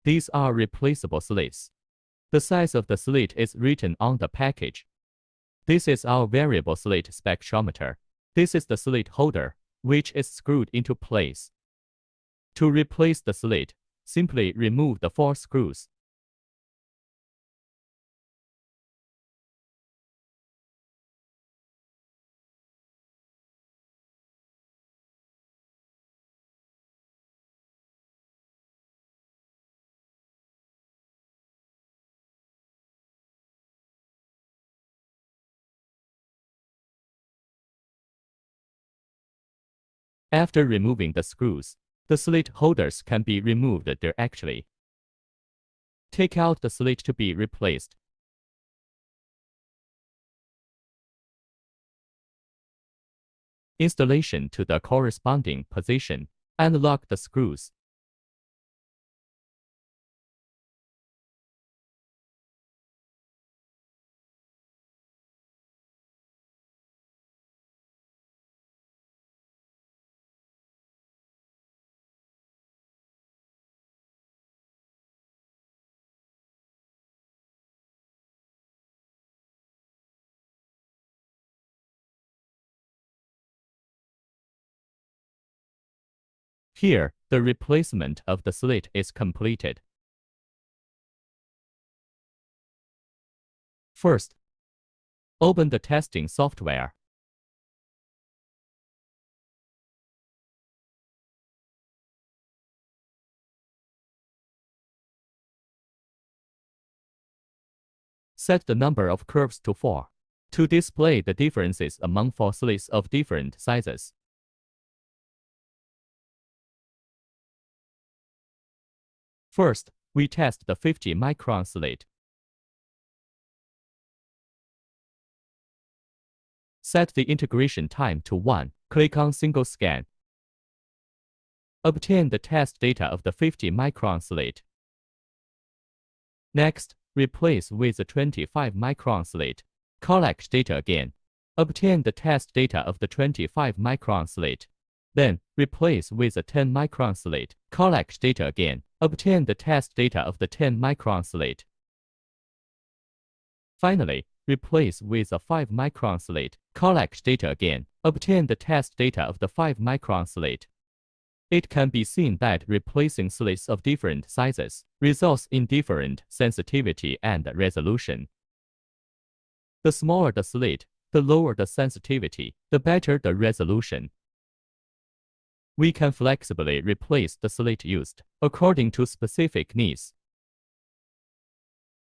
These are replaceable slits. The size of the slit is written on the package. This is our variable slit spectrometer. This is the slit holder, which is screwed into place. To replace the slit, simply remove the 4 screws. After removing the screws, the slit holders can be removed directly. Take out the slit to be replaced. Installation to the corresponding position, and lock the screws. Here, the replacement of the slit is completed. First, open the testing software. Set the number of curves to 4 to display the differences among 4 slits of different sizes. First, we test the 50-micron slit. Set the integration time to 1. Click on Single Scan. Obtain the test data of the 50-micron slit. Next, replace with the 25-micron slit. Collect data again. Obtain the test data of the 25-micron slit. Then, replace with a 10-micron slit. Collect data again. Obtain the test data of the 10-micron slit. Finally, replace with a 5-micron slit. Collect data again. Obtain the test data of the 5-micron slit. It can be seen that replacing slits of different sizes results in different sensitivity and resolution. The smaller the slit, the lower the sensitivity, the better the resolution. We can flexibly replace the slit used according to specific needs.